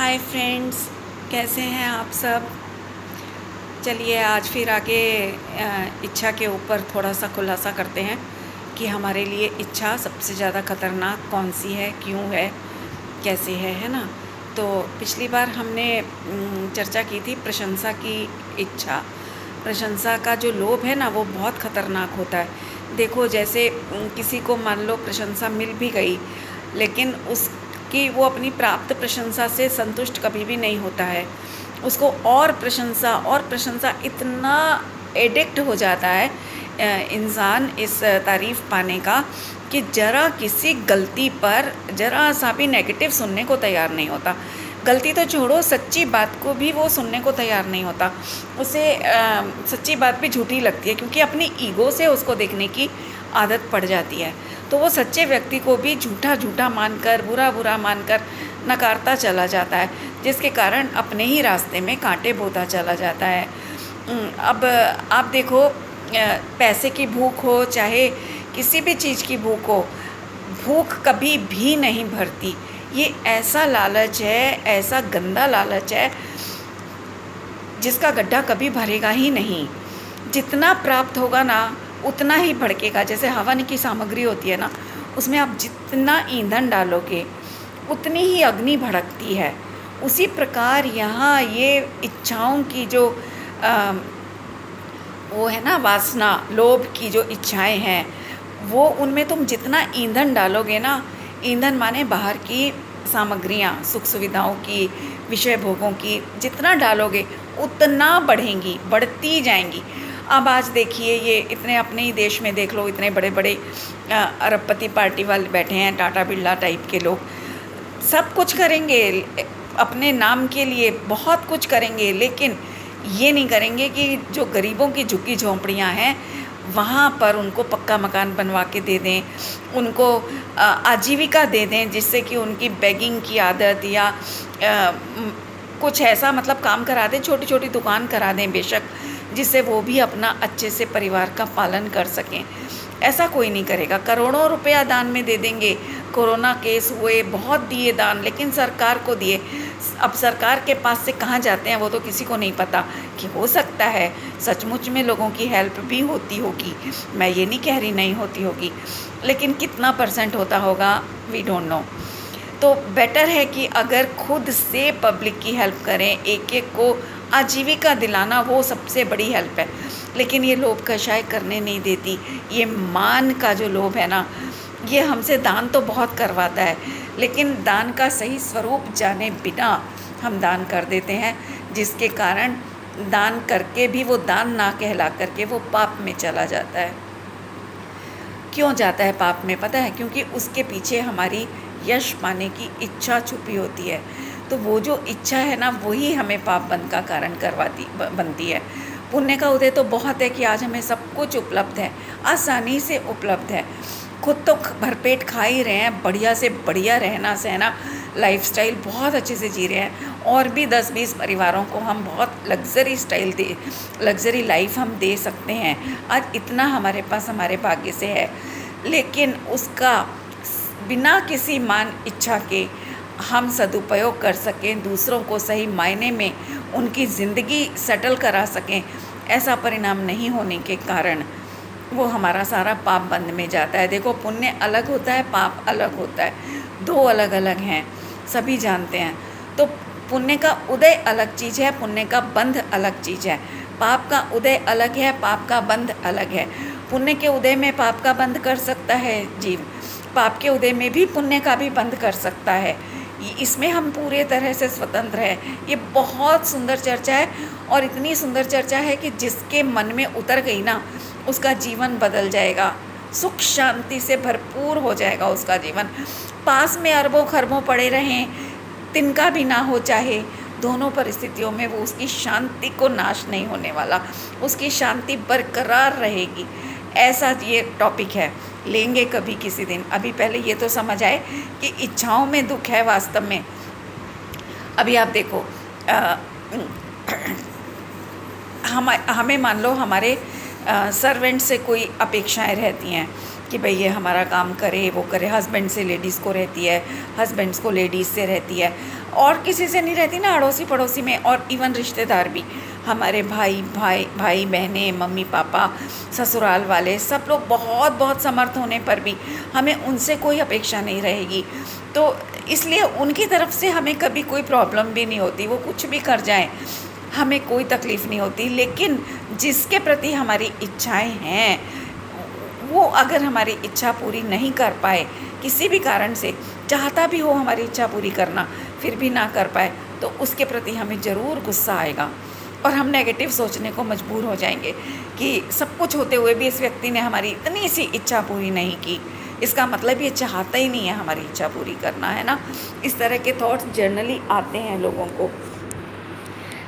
Hi friends, कैसे हैं आप सब। चलिए आज फिर आगे इच्छा के ऊपर थोड़ा सा खुलासा करते हैं कि हमारे लिए इच्छा सबसे ज़्यादा ख़तरनाक कौन सी है, क्यों है, कैसे है ना। तो पिछली बार हमने चर्चा की थी प्रशंसा की इच्छा। प्रशंसा का जो लोभ है ना, वो बहुत ख़तरनाक होता है। देखो जैसे किसी को मान लो प्रशंसा मिल भी गई, लेकिन उसकी वो अपनी प्राप्त प्रशंसा से संतुष्ट कभी भी नहीं होता है। उसको और प्रशंसा इतना एडिक्ट हो जाता है इंसान इस तारीफ़ पाने का कि ज़रा किसी गलती पर ज़रा सा भी नेगेटिव सुनने को तैयार नहीं होता। गलती तो छोड़ो, सच्ची बात को भी वो सुनने को तैयार नहीं होता। उसे सच्ची बात भी झूठी लगती है, क्योंकि अपनी ईगो से उसको देखने की आदत पड़ जाती है। तो वो सच्चे व्यक्ति को भी झूठा झूठा मानकर, बुरा बुरा मानकर नकारता चला जाता है, जिसके कारण अपने ही रास्ते में कांटे बोता चला जाता है। अब आप देखो, पैसे की भूख हो चाहे किसी भी चीज़ की भूख हो, भूख कभी भी नहीं भरती। ये ऐसा लालच है, ऐसा गंदा लालच है जिसका गड्ढा कभी भरेगा ही नहीं। जितना प्राप्त होगा ना उतना ही भड़केगा। जैसे हवन की सामग्री होती है ना, उसमें आप जितना ईंधन डालोगे उतनी ही अग्नि भड़कती है। उसी प्रकार यहाँ ये इच्छाओं की जो वो है ना, वासना, लोभ की जो इच्छाएं हैं, वो उनमें तुम जितना ईंधन डालोगे ना, ईंधन माने बाहर की सामग्रियाँ, सुख सुविधाओं की, विषय भोगों की, जितना डालोगे उतना बढ़ेंगी, बढ़ती जाएंगी। अब आज देखिए, ये इतने अपने ही देश में देख लो, इतने बड़े बड़े अरबपति पार्टी वाले बैठे हैं, टाटा बिरला टाइप के लोग। सब कुछ करेंगे अपने नाम के लिए, बहुत कुछ करेंगे, लेकिन ये नहीं करेंगे कि जो गरीबों की झुग्गी झोंपड़ियाँ हैं वहाँ पर उनको पक्का मकान बनवा के दे दें, उनको आजीविका दे दें, जिससे कि उनकी बेगिंग की आदत या कुछ ऐसा मतलब काम करा दें, छोटी छोटी दुकान करा दें बेशक, जिससे वो भी अपना अच्छे से परिवार का पालन कर सकें। ऐसा कोई नहीं करेगा। करोड़ों रुपया दान में दे देंगे। कोरोना केस हुए, बहुत दिए दान, लेकिन सरकार को दिए। अब सरकार के पास से कहाँ जाते हैं वो तो किसी को नहीं पता। कि हो सकता है सचमुच में लोगों की हेल्प भी होती होगी, मैं ये नहीं कह रही नहीं होती होगी, लेकिन कितना परसेंट होता होगा वी डोंट नो। तो बेटर है कि अगर खुद से पब्लिक की हेल्प करें, एक एक को आजीविका दिलाना वो सबसे बड़ी हेल्प है। लेकिन ये लोभ कषाय करने नहीं देती। ये मान का जो लोभ है ना, ये हमसे दान तो बहुत करवाता है, लेकिन दान का सही स्वरूप जाने बिना हम दान कर देते हैं, जिसके कारण दान करके भी वो दान ना कहला करके वो पाप में चला जाता है। क्यों जाता है पाप में पता है? क्योंकि उसके पीछे हमारी यश पाने की इच्छा छुपी होती है। तो वो जो इच्छा है ना, वही हमें पाप बंध का कारण बनती है। पुण्य का उदय तो बहुत है कि आज हमें सब कुछ उपलब्ध है, आसानी से उपलब्ध है। खुद तो भरपेट खा ही रहे हैं, बढ़िया से बढ़िया रहना सहना लाइफस्टाइल बहुत अच्छे से जी रहे हैं, और भी 10-20 परिवारों को हम बहुत लग्जरी लाइफ हम दे सकते हैं। आज इतना हमारे पास हमारे भाग्य से है, लेकिन उसका बिना किसी मान इच्छा के हम सदुपयोग कर सकें, दूसरों को सही मायने में उनकी ज़िंदगी सेटल करा सकें, ऐसा परिणाम नहीं होने के कारण वो हमारा सारा पाप बंध में जाता है। देखो, पुण्य अलग होता है, पाप अलग होता है, दो अलग अलग हैं, सभी जानते हैं। तो पुण्य का उदय अलग चीज़ है, पुण्य का बंध अलग चीज़ है। पाप का उदय अलग है, पाप का बंध अलग है। पुण्य के उदय में पाप का बंध कर सकता है जीव, पाप के उदय में भी पुण्य का भी बंध कर सकता है। इसमें हम पूरे तरह से स्वतंत्र हैं। ये बहुत सुंदर चर्चा है, और इतनी सुंदर चर्चा है कि जिसके मन में उतर गई ना, उसका जीवन बदल जाएगा, सुख शांति से भरपूर हो जाएगा उसका जीवन। पास में अरबों खरबों पड़े रहें, तिनका भी ना हो चाहे, दोनों परिस्थितियों में वो उसकी शांति को नाश नहीं होने वाला, उसकी शांति बरकरार रहेगी। ऐसा ये टॉपिक है, लेंगे कभी किसी दिन। अभी पहले ये तो समझ आए कि इच्छाओं में दुख है वास्तव में। अभी आप देखो, हमें मान लो हमारे सर्वेंट से कोई अपेक्षाएं रहती हैं कि भाई ये हमारा काम करे, वो करे। हस्बैंड से लेडीज़ को रहती है, हस्बैंड्स को लेडीज़ से रहती है, और किसी से नहीं रहती ना, अड़ोसी पड़ोसी में, और इवन रिश्तेदार भी, हमारे भाई बहनें, मम्मी पापा, ससुराल वाले, सब लोग बहुत बहुत समर्थ होने पर भी हमें उनसे कोई अपेक्षा नहीं रहेगी। तो इसलिए उनकी तरफ से हमें कभी कोई प्रॉब्लम भी नहीं होती, वो कुछ भी कर जाएं हमें कोई तकलीफ़ नहीं होती। लेकिन जिसके प्रति हमारी इच्छाएं हैं, वो अगर हमारी इच्छा पूरी नहीं कर पाए किसी भी कारण से, चाहता भी हो हमारी इच्छा पूरी करना फिर भी ना कर पाए, तो उसके प्रति हमें ज़रूर गुस्सा आएगा और हम नेगेटिव सोचने को मजबूर हो जाएंगे कि सब कुछ होते हुए भी इस व्यक्ति ने हमारी इतनी सी इच्छा पूरी नहीं की, इसका मतलब ये चाहता ही नहीं है हमारी इच्छा पूरी करना, है ना। इस तरह के थॉट्स जनरली आते हैं लोगों को,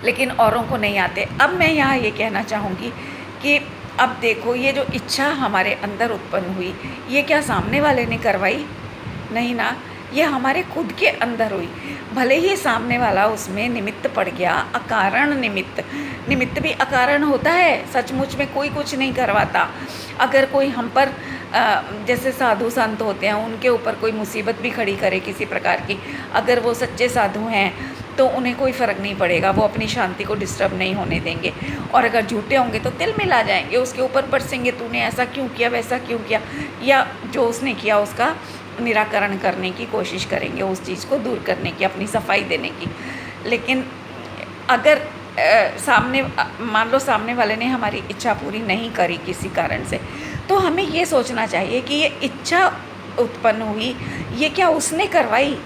लेकिन औरों को नहीं आते। अब मैं यहाँ ये कहना चाहूँगी कि अब देखो, ये जो इच्छा हमारे अंदर उत्पन्न हुई, ये क्या सामने वाले ने करवाई? नहीं ना, ये हमारे खुद के अंदर हुई। भले ही सामने वाला उसमें निमित्त पड़ गया, अकारण निमित्त भी अकारण होता है, सचमुच में कोई कुछ नहीं करवाता। अगर कोई हम पर जैसे साधु संत होते हैं, उनके ऊपर कोई मुसीबत भी खड़ी करे किसी प्रकार की, अगर वो सच्चे साधु हैं तो उन्हें कोई फ़र्क नहीं पड़ेगा, वो अपनी शांति को डिस्टर्ब नहीं होने देंगे। और अगर झूठे होंगे तो तिल मिला जाएंगे, उसके ऊपर बरसेंगे, तूने ऐसा क्यों किया, वैसा क्यों किया, या जो उसने किया उसका निराकरण करने की कोशिश करेंगे, उस चीज़ को दूर करने की, अपनी सफाई देने की। लेकिन अगर मान लो सामने वाले ने हमारी इच्छा पूरी नहीं करी किसी कारण से, तो हमें ये सोचना चाहिए कि ये इच्छा उत्पन्न हुई, ये क्या उसने करवाई?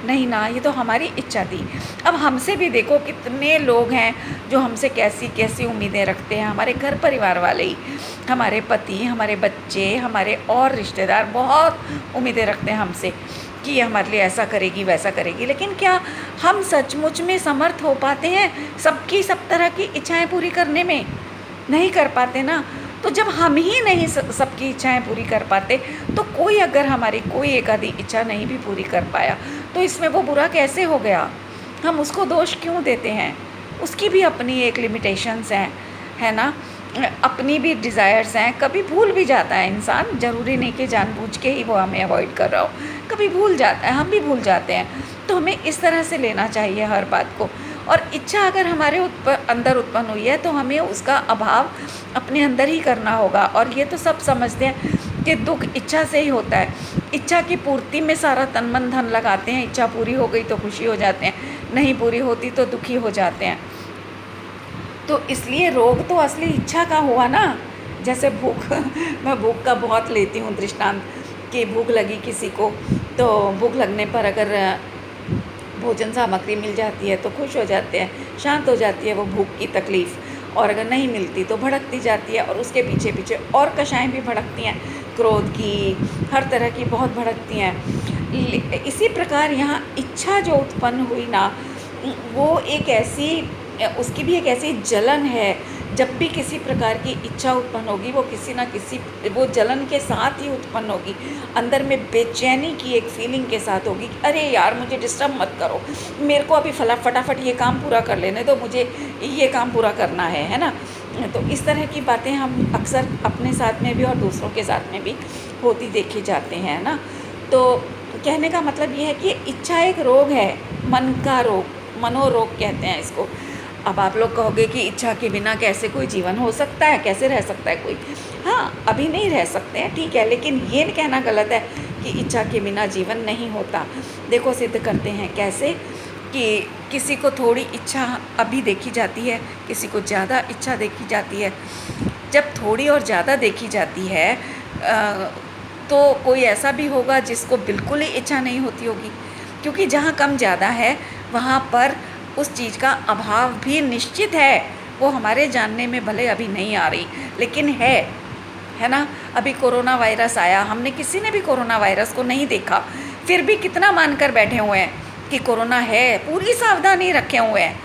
नहीं ना, ये तो हमारी इच्छा थी। अब हमसे भी देखो कितने लोग हैं जो हमसे कैसी कैसी उम्मीदें रखते हैं, हमारे घर परिवार वाले ही, हमारे पति, हमारे बच्चे, हमारे और रिश्तेदार बहुत उम्मीदें रखते हैं हमसे कि ये हमारे लिए ऐसा करेगी, वैसा करेगी। लेकिन क्या हम सचमुच में समर्थ हो पाते हैं सबकी सब तरह की इच्छाएं पूरी करने में? नहीं कर पाते ना। तो जब हम ही नहीं सबकी इच्छाएं पूरी कर पाते, तो कोई अगर हमारी कोई एक आधी इच्छा नहीं भी पूरी कर पाया, तो इसमें वो बुरा कैसे हो गया? हम उसको दोष क्यों देते हैं? उसकी भी अपनी एक लिमिटेशंस हैं, है ना, अपनी भी डिज़ायर्स हैं। कभी भूल भी जाता है इंसान, ज़रूरी नहीं कि जानबूझ के ही वो हमें अवॉइड कर रहा हो, कभी भूल जाता है, हम भी भूल जाते हैं। तो हमें इस तरह से लेना चाहिए हर बात को। और इच्छा अगर हमारे अंदर उत्पन्न हुई है, तो हमें उसका अभाव अपने अंदर ही करना होगा। और ये तो सब समझते हैं कि दुख इच्छा से ही होता है, इच्छा की पूर्ति में सारा तन मन धन लगाते हैं। इच्छा पूरी हो गई तो खुशी हो जाते हैं, नहीं पूरी होती तो दुखी हो जाते हैं। तो इसलिए रोग तो असली इच्छा का हुआ ना। जैसे भूख मैं भूख का बहुत लेती हूँ दृष्टांत, कि भूख लगी किसी को, तो भूख लगने पर अगर भोजन सामग्री मिल जाती है तो खुश हो जाते हैं, शांत हो जाती है वो भूख की तकलीफ़, और अगर नहीं मिलती तो भड़कती जाती है, और उसके पीछे पीछे और कषाएँ भी भड़कती हैं, क्रोध की, हर तरह की बहुत भड़कती हैं। इसी प्रकार यहाँ इच्छा जो उत्पन्न हुई ना, वो एक ऐसी, उसकी भी एक ऐसी जलन है। जब भी किसी प्रकार की इच्छा उत्पन्न होगी, वो किसी ना किसी, वो जलन के साथ ही उत्पन्न होगी, अंदर में बेचैनी की एक फीलिंग के साथ होगी। अरे यार, मुझे डिस्टर्ब मत करो, मेरे को अभी फटाफट ये काम पूरा कर लेने दो, मुझे ये काम पूरा करना है ना। तो इस तरह की बातें हम अक्सर अपने साथ में भी और दूसरों के साथ में भी होती देखे जाते हैं ना। तो कहने का मतलब ये है कि इच्छा एक रोग है, मन का रोग, मनोरोग कहते हैं इसको। अब आप लोग कहोगे कि इच्छा के बिना कैसे कोई जीवन हो सकता है, कैसे रह सकता है कोई? हाँ, अभी नहीं रह सकते हैं, ठीक है, लेकिन ये कहना गलत है कि इच्छा के बिना जीवन नहीं होता। देखो, सिद्ध करते हैं कैसे, कि किसी को थोड़ी इच्छा अभी देखी जाती है, किसी को ज़्यादा इच्छा देखी जाती है। जब थोड़ी और ज़्यादा देखी जाती है, तो कोई ऐसा भी होगा जिसको बिल्कुल ही इच्छा नहीं होती होगी, क्योंकि जहाँ कम ज़्यादा है वहाँ पर उस चीज़ का अभाव भी निश्चित है। वो हमारे जानने में भले अभी नहीं आ रही, लेकिन है ना। अभी कोरोना वायरस आया, हमने किसी ने भी कोरोना वायरस को नहीं देखा, फिर भी कितना मानकर बैठे हुए हैं कि कोरोना है, पूरी सावधानी रखे हुए हैं।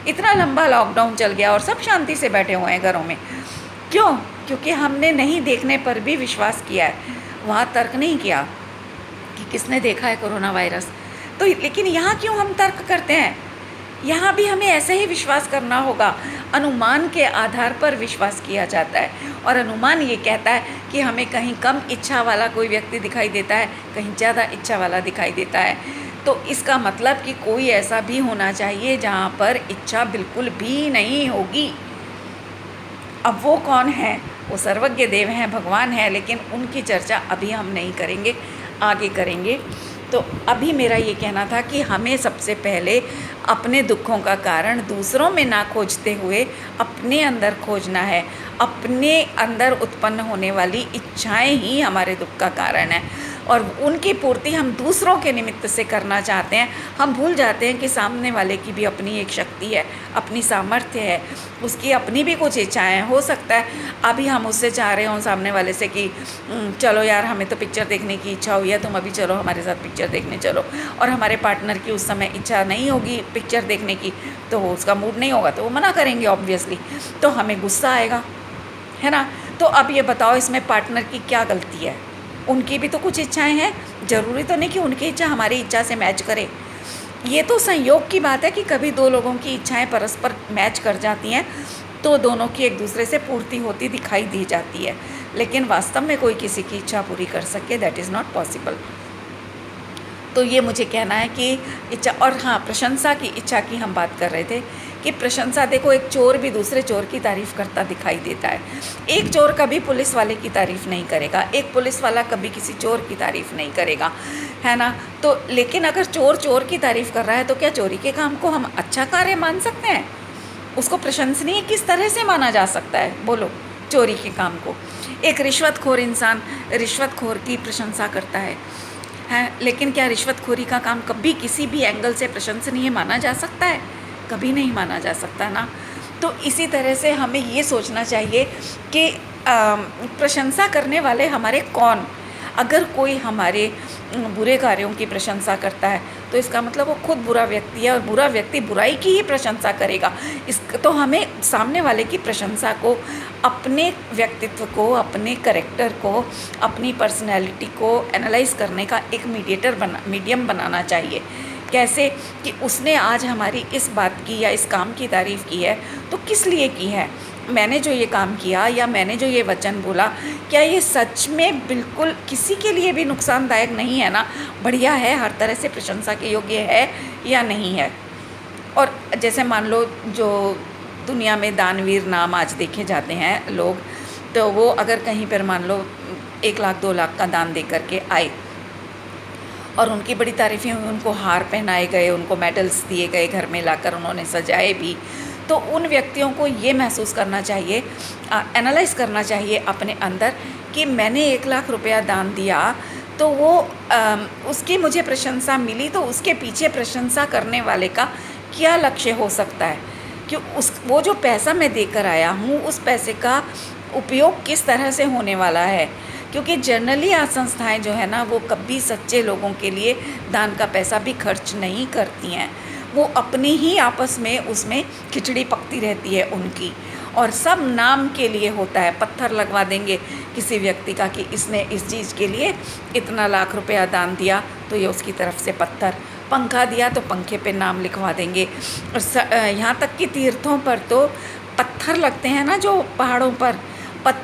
इतना लंबा लॉकडाउन चल गया और सब शांति से बैठे हुए हैं घरों में। क्यों? क्योंकि हमने नहीं देखने पर भी विश्वास किया है, वहाँ तर्क नहीं किया कि किसने देखा है कोरोना वायरस। तो लेकिन यहाँ क्यों हम तर्क करते हैं? यहाँ भी हमें ऐसे ही विश्वास करना होगा। अनुमान के आधार पर विश्वास किया जाता है, और अनुमान ये कहता है कि हमें कहीं कम इच्छा वाला कोई व्यक्ति दिखाई देता है, कहीं ज़्यादा इच्छा वाला दिखाई देता है। तो इसका मतलब कि कोई ऐसा भी होना चाहिए जहाँ पर इच्छा बिल्कुल भी नहीं होगी। अब वो कौन है? वो सर्वज्ञ देव हैं, भगवान हैं, लेकिन उनकी चर्चा अभी हम नहीं करेंगे, आगे करेंगे। तो अभी मेरा ये कहना था कि हमें सबसे पहले अपने दुखों का कारण दूसरों में ना खोजते हुए अपने अंदर खोजना है। अपने अंदर उत्पन्न होने वाली इच्छाएं ही हमारे दुख का कारण है, और उनकी पूर्ति हम दूसरों के निमित्त से करना चाहते हैं। हम भूल जाते हैं कि सामने वाले की भी अपनी एक शक्ति है, अपनी सामर्थ्य है, उसकी अपनी भी कुछ इच्छाएं हो सकता है अभी हम उससे चाह रहे हों सामने वाले से कि चलो यार हमें तो पिक्चर देखने की इच्छा हुई है, तुम अभी चलो हमारे साथ पिक्चर देखने चलो, और हमारे पार्टनर की उस समय इच्छा नहीं होगी पिक्चर देखने की, तो वो उसका मूड नहीं होगा तो वो मना करेंगे ऑब्वियसली, तो हमें गुस्सा आएगा, है ना। तो अब ये बताओ इसमें पार्टनर की क्या गलती है? उनकी भी तो कुछ इच्छाएं हैं, ज़रूरी तो नहीं कि उनकी इच्छा हमारी इच्छा से मैच करे। ये तो संयोग की बात है कि कभी दो लोगों की इच्छाएं परस्पर मैच कर जाती हैं तो दोनों की एक दूसरे से पूर्ति होती दिखाई दी जाती है, लेकिन वास्तव में कोई किसी की इच्छा पूरी कर सके, दैट इज़ नॉट पॉसिबल। तो ये मुझे कहना है कि इच्छा, और हाँ, प्रशंसा की इच्छा की हम बात कर रहे थे कि प्रशंसा, देखो एक चोर भी दूसरे चोर की तारीफ़ करता दिखाई देता है। एक चोर कभी पुलिस वाले की तारीफ़ नहीं करेगा, एक पुलिस वाला कभी किसी चोर की तारीफ़ नहीं करेगा, है ना। तो लेकिन अगर चोर चोर की तारीफ़ कर रहा है तो क्या चोरी के काम को हम अच्छा कार्य मान सकते हैं? उसको प्रशंसनीय किस तरह से माना जा सकता है? बोलो, चोरी के काम को। एक रिश्वतखोर इंसान रिश्वतखोर की प्रशंसा करता है, लेकिन क्या रिश्वतखोरी का काम कभी किसी भी एंगल से प्रशंसनीय माना जा सकता है? कभी नहीं माना जा सकता ना। तो इसी तरह से हमें ये सोचना चाहिए कि प्रशंसा करने वाले हमारे कौन? अगर कोई हमारे बुरे कार्यों की प्रशंसा करता है तो इसका मतलब वो खुद बुरा व्यक्ति है, और बुरा व्यक्ति बुराई की ही प्रशंसा करेगा। तो हमें सामने वाले की प्रशंसा को, अपने व्यक्तित्व को, अपने कैरेक्टर को, अपनी पर्सनैलिटी को एनालाइज करने का एक मीडियम बनाना चाहिए। कैसे? कि उसने आज हमारी इस बात की या इस काम की तारीफ़ की है तो किस लिए की है? मैंने जो ये काम किया या मैंने जो ये वचन बोला, क्या ये सच में बिल्कुल किसी के लिए भी नुकसानदायक नहीं है ना? बढ़िया है, हर तरह से प्रशंसा के योग्य है या नहीं है? और जैसे मान लो जो दुनिया में दानवीर नाम आज देखे जाते हैं लोग, तो वो अगर कहीं पर मान लो 1 लाख 2 लाख का दान दे करके आए और उनकी बड़ी तारीफ़ें हुई, उनको हार पहनाए गए, उनको मेडल्स दिए गए, घर में लाकर उन्होंने सजाए भी, तो उन व्यक्तियों को ये महसूस करना चाहिए, एनालाइज़ करना चाहिए अपने अंदर कि मैंने 1 लाख रुपया दान दिया तो वो उसकी मुझे प्रशंसा मिली, तो उसके पीछे प्रशंसा करने वाले का क्या लक्ष्य हो सकता है? कि वो जो पैसा मैं देकर आया हूँ उस पैसे का उपयोग किस तरह से होने वाला है? क्योंकि जनरली आज संस्थाएं जो है ना वो कभी सच्चे लोगों के लिए दान का पैसा भी खर्च नहीं करती हैं। वो अपनी ही आपस में उसमें खिचड़ी पकती रहती है उनकी, और सब नाम के लिए होता है। पत्थर लगवा देंगे किसी व्यक्ति का कि इसने इस चीज़ के लिए इतना लाख रुपया दान दिया तो ये उसकी तरफ से पत्थर, पंखा दिया तो पंखे पे नाम लिखवा देंगे। और यहाँ तक कि तीर्थों पर तो पत्थर लगते हैं ना, जो पहाड़ों पर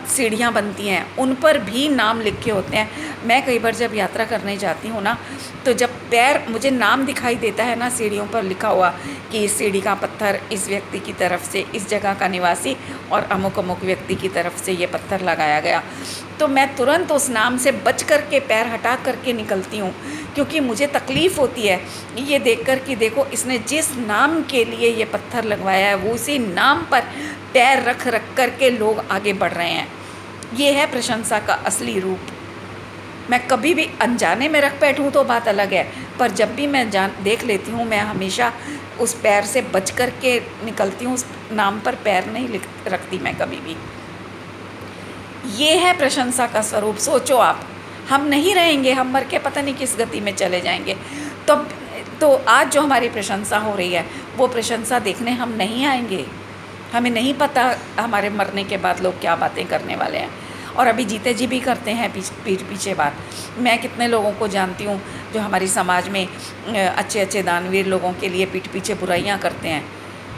सीढ़ियाँ बनती हैं उन पर भी नाम लिखे होते हैं। मैं कई बार जब यात्रा करने जाती हूँ ना, तो जब पैर मुझे नाम दिखाई देता है ना सीढ़ियों पर लिखा हुआ कि इस सीढ़ी का पत्थर इस व्यक्ति की तरफ से, इस जगह का निवासी और अमुक अमुक व्यक्ति की तरफ से ये पत्थर लगाया गया, तो मैं तुरंत उस नाम से बच कर के पैर हटा करके निकलती हूँ, क्योंकि मुझे तकलीफ़ होती है ये देख कर कि देखो इसने जिस नाम के लिए ये पत्थर लगवाया है वो उसी नाम पर पैर रख कर के लोग आगे बढ़ रहे हैं। ये है प्रशंसा का असली रूप। मैं कभी भी अनजाने में रख बैठूँ तो बात अलग है, पर जब भी मैं देख लेती हूँ मैं हमेशा उस पैर से बच कर के निकलती हूँ, उस नाम पर पैर नहीं रखती मैं कभी भी। ये है प्रशंसा का स्वरूप। सोचो आप, हम नहीं रहेंगे, हम मर के पता नहीं किस गति में चले जाएंगे। तो आज जो हमारी प्रशंसा हो रही है वो प्रशंसा देखने हम नहीं आएंगे। हमें नहीं पता हमारे मरने के बाद लोग क्या बातें करने वाले हैं। और अभी जीते जी भी करते हैं पीठ पीछे बात। मैं कितने लोगों को जानती हूँ जो हमारी समाज में अच्छे अच्छे दानवीर लोगों के लिए पीठ पीछे बुराइयाँ करते हैं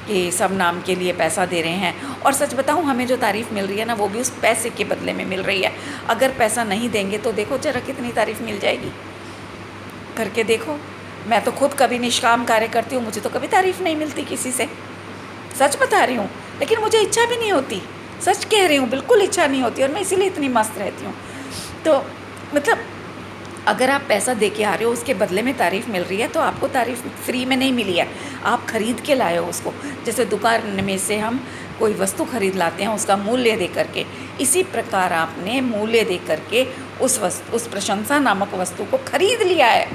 कि सब नाम के लिए पैसा दे रहे हैं। और सच बताऊँ, हमें जो तारीफ़ मिल रही है ना, वो भी उस पैसे के बदले में मिल रही है। अगर पैसा नहीं देंगे तो देखो ज़रा कितनी तारीफ़ मिल जाएगी, करके देखो। मैं तो खुद कभी निष्काम कार्य करती हूँ, मुझे तो कभी तारीफ़ नहीं मिलती किसी से, सच बता रही हूँ। लेकिन मुझे इच्छा भी नहीं होती, सच कह रही हूँ, बिल्कुल इच्छा नहीं होती, और मैं इसीलिए इतनी मस्त रहती हूँ। तो मतलब अगर आप पैसा दे के आ रहे हो, उसके बदले में तारीफ़ मिल रही है, तो आपको तारीफ़ फ्री में नहीं मिली है, आप ख़रीद के लाए हो उसको। जैसे दुकान में से हम कोई वस्तु खरीद लाते हैं उसका मूल्य दे करके, इसी प्रकार आपने मूल्य दे करके उस प्रशंसा नामक वस्तु को खरीद लिया है।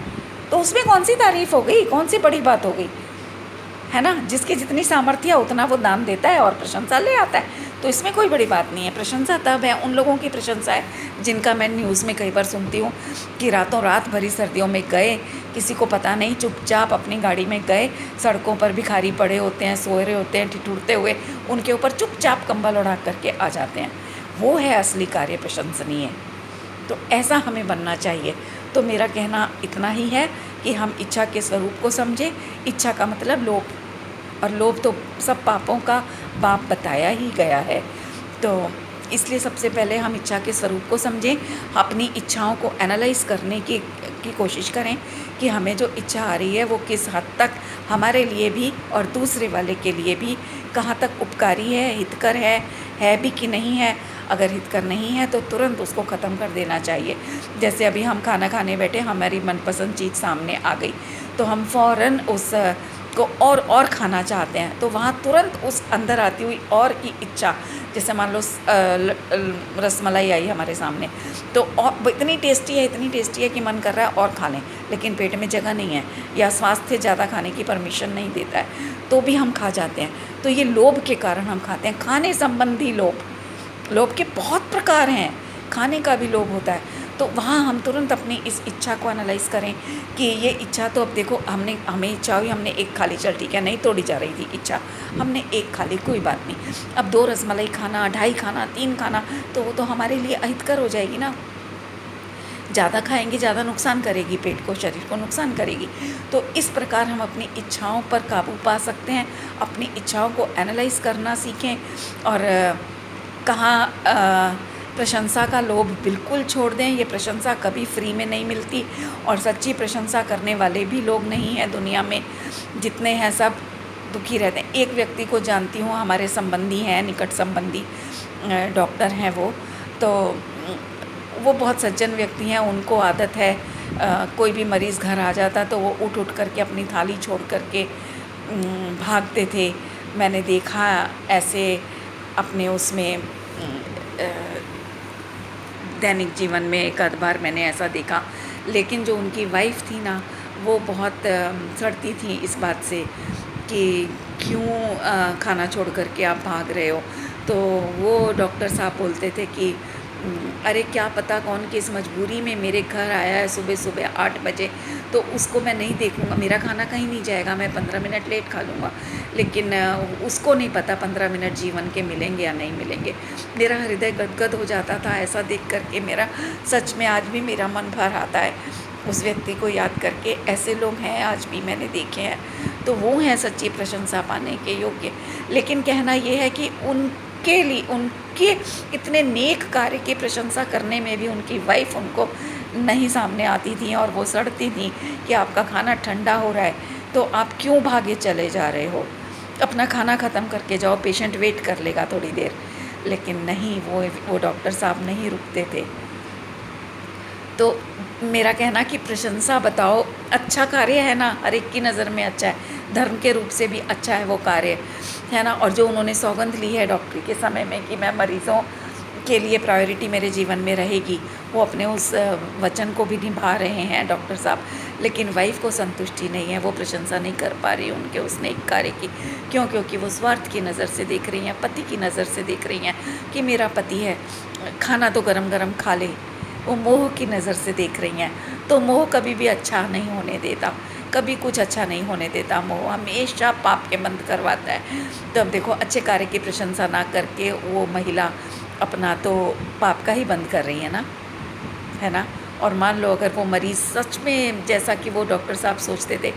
तो उसमें कौन सी तारीफ़ हो गई, कौन सी बड़ी बात हो गई, है ना। जिसकी जितनी सामर्थ्य है उतना वो दान देता है और प्रशंसा ले आता है। तो इसमें कोई बड़ी बात नहीं है। प्रशंसा तब है, उन लोगों की प्रशंसा है जिनका मैं न्यूज़ में कई बार सुनती हूँ कि रातों रात भरी सर्दियों में गए, किसी को पता नहीं, चुपचाप अपनी गाड़ी में गए, सड़कों पर भिखारी पड़े होते हैं, सो रहे होते हैं ठिठुरते हुए, उनके ऊपर चुपचाप कंबल उड़ा करके आ जाते हैं। वो है असली कार्य प्रशंसनीय। तो ऐसा हमें बनना चाहिए। तो मेरा कहना इतना ही है कि हम इच्छा के स्वरूप को समझें। इच्छा का मतलब लोभ, और लोभ तो सब पापों का बाप बताया ही गया है। तो इसलिए सबसे पहले हम इच्छा के स्वरूप को समझें, अपनी इच्छाओं को एनालाइज करने की कोशिश करें कि हमें जो इच्छा आ रही है वो किस हद तक हमारे लिए भी और दूसरे वाले के लिए भी कहाँ तक उपकारी है, हितकर है भी कि नहीं है। अगर हितकर नहीं है तो तुरंत उसको ख़त्म कर देना चाहिए। जैसे अभी हम खाना खाने बैठे, हमारी मनपसंद चीज़ सामने आ गई तो हम फ़ौरन उस को और खाना चाहते हैं, तो वहाँ तुरंत उस अंदर आती हुई और की इच्छा, जैसे मान लो रसमलाई आई हमारे सामने, तो और इतनी टेस्टी है कि मन कर रहा है और खा लें, लेकिन पेट में जगह नहीं है या स्वास्थ्य ज़्यादा खाने की परमिशन नहीं देता है, तो भी हम खा जाते हैं। तो ये लोभ के कारण हम खाते हैं। खाने संबंधी लोभ के बहुत प्रकार हैं, खाने का भी लोभ होता है। तो वहाँ हम तुरंत अपनी इस इच्छा को एनालाइज़ करें कि ये इच्छा तो अब देखो हमें इच्छा हुई, हमने एक खा ली, चल ठीक है, नहीं तोड़ी जा रही थी इच्छा, हमने एक खा ली, कोई बात नहीं। अब 2 रसमलाई खाना, 2.5 खाना, 3 खाना, तो वो तो हमारे लिए अहितकर हो जाएगी ना। ज़्यादा खाएंगे ज़्यादा नुकसान करेगी, पेट को, शरीर को नुकसान करेगी। तो इस प्रकार हम अपनी इच्छाओं पर काबू पा सकते हैं। अपनी इच्छाओं को एनालाइज़ करना सीखें और कहाँ प्रशंसा का लोभ बिल्कुल छोड़ दें। ये प्रशंसा कभी फ्री में नहीं मिलती, और सच्ची प्रशंसा करने वाले भी लोग नहीं हैं दुनिया में, जितने हैं सब दुखी रहते हैं। एक व्यक्ति को जानती हूँ, हमारे संबंधी हैं, निकट संबंधी, डॉक्टर हैं वो, तो वो बहुत सज्जन व्यक्ति हैं। उनको आदत है कोई भी मरीज़ घर आ जाता तो वो उठ करके अपनी थाली छोड़ करके भागते थे। मैंने देखा ऐसे अपने उसमें दैनिक जीवन में एक आध बार मैंने ऐसा देखा। लेकिन जो उनकी वाइफ़ थी ना, वो बहुत सड़ती थी इस बात से कि क्यों खाना छोड़ कर के आप भाग रहे हो। तो वो डॉक्टर साहब बोलते थे कि अरे क्या पता कौन किस मजबूरी में मेरे घर आया है सुबह सुबह 8 बजे, तो उसको मैं नहीं देखूँगा, मेरा खाना कहीं नहीं जाएगा, मैं 15 मिनट लेट खा लूँगा, लेकिन उसको नहीं पता 15 मिनट जीवन के मिलेंगे या नहीं मिलेंगे। मेरा हृदय गदगद हो जाता था ऐसा देख करके। मेरा सच में आज भी मेरा मन भर आता है उस व्यक्ति को याद करके। ऐसे लोग हैं, आज भी मैंने देखे हैं, तो वो हैं सच्ची प्रशंसा पाने के योग्य। लेकिन कहना ये है कि उनके लिए, उनके इतने नेक कार्य की प्रशंसा करने में भी उनकी वाइफ़ उनको नहीं सामने आती थी, और वो सड़ती थी कि आपका खाना ठंडा हो रहा है तो आप क्यों भागे चले जा रहे हो, अपना खाना ख़त्म करके जाओ, पेशेंट वेट कर लेगा थोड़ी देर। लेकिन नहीं, वो डॉक्टर साहब नहीं रुकते थे। तो मेरा कहना कि प्रशंसा बताओ, अच्छा कार्य है ना, हर एक की नज़र में अच्छा है, धर्म के रूप से भी अच्छा है वो कार्य, है ना। और जो उन्होंने सौगंध ली है डॉक्टरी के समय में कि मैं मरीज़ों के लिए प्रायोरिटी मेरे जीवन में रहेगी, वो अपने उस वचन को भी निभा रहे हैं डॉक्टर साहब। लेकिन वाइफ को संतुष्टि नहीं है, वो प्रशंसा नहीं कर पा रही उनके उस नेक कार्य की। क्यों? क्योंकि वो स्वार्थ की नज़र से देख रही हैं, पति की नज़र से देख रही हैं कि मेरा पति है, खाना तो गरम गरम खा ले। वो मोह की नज़र से देख रही हैं। तो मोह कभी भी अच्छा नहीं होने देता, कभी कुछ अच्छा नहीं होने देता। मोह हमेशा पाप के बंद करवाता है। तो अब देखो, अच्छे कार्य की प्रशंसा ना करके वो महिला अपना तो पाप का ही बंद कर रही है ना। और मान लो अगर वो मरीज़ सच में, जैसा कि वो डॉक्टर साहब सोचते थे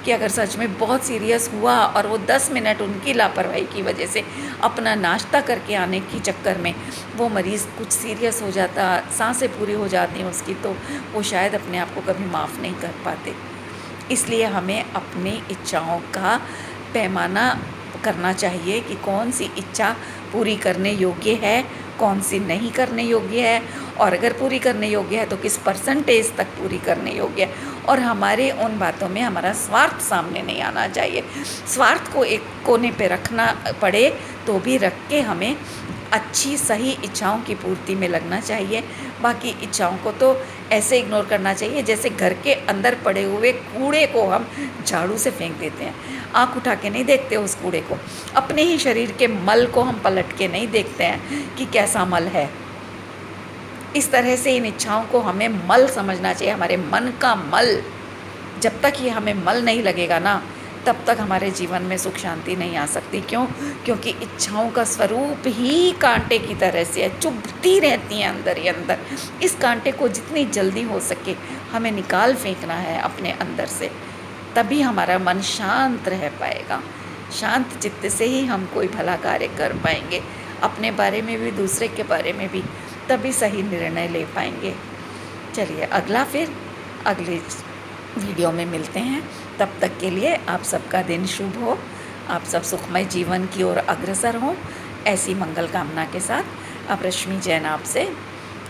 कि अगर सच में बहुत सीरियस हुआ और वो 10 मिनट उनकी लापरवाही की वजह से अपना नाश्ता करके आने की चक्कर में वो मरीज़ कुछ सीरियस हो जाता, सांसें पूरी हो जाती उसकी, तो वो शायद अपने आप को कभी माफ़ नहीं कर पाते। इसलिए हमें अपनी इच्छाओं का पैमाना करना चाहिए कि कौन सी इच्छा पूरी करने योग्य है, कौन सी नहीं करने योग्य है, और अगर पूरी करने योग्य है तो किस परसेंटेज तक पूरी करने योग्य है। और हमारे उन बातों में हमारा स्वार्थ सामने नहीं आना चाहिए। स्वार्थ को एक कोने पे रखना पड़े तो भी रख के हमें अच्छी सही इच्छाओं की पूर्ति में लगना चाहिए। बाकी इच्छाओं को तो ऐसे इग्नोर करना चाहिए जैसे घर के अंदर पड़े हुए कूड़े को हम झाड़ू से फेंक देते हैं। आँख उठा के नहीं देखते उस कूड़े को, अपने ही शरीर के मल को हम पलट के नहीं देखते हैं कि कैसा मल है। इस तरह से इन इच्छाओं को हमें मल समझना चाहिए, हमारे मन का मल। जब तक ये हमें मल नहीं लगेगा ना, तब तक हमारे जीवन में सुख शांति नहीं आ सकती। क्यों? क्योंकि इच्छाओं का स्वरूप ही कांटे की तरह से है, चुभती रहती हैं अंदर ही अंदर। इस कांटे को जितनी जल्दी हो सके हमें निकाल फेंकना है अपने अंदर से, तभी हमारा मन शांत रह पाएगा। शांत चित्त से ही हम कोई भला कार्य कर पाएंगे, अपने बारे में भी दूसरे के बारे में भी, तभी सही निर्णय ले पाएंगे। चलिए अगले वीडियो में मिलते हैं। तब तक के लिए आप सबका दिन शुभ हो, आप सब सुखमय जीवन की ओर अग्रसर हों, ऐसी मंगल कामना के साथ अब रश्मि जैन आपसे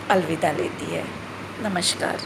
अलविदा लेती है। नमस्कार।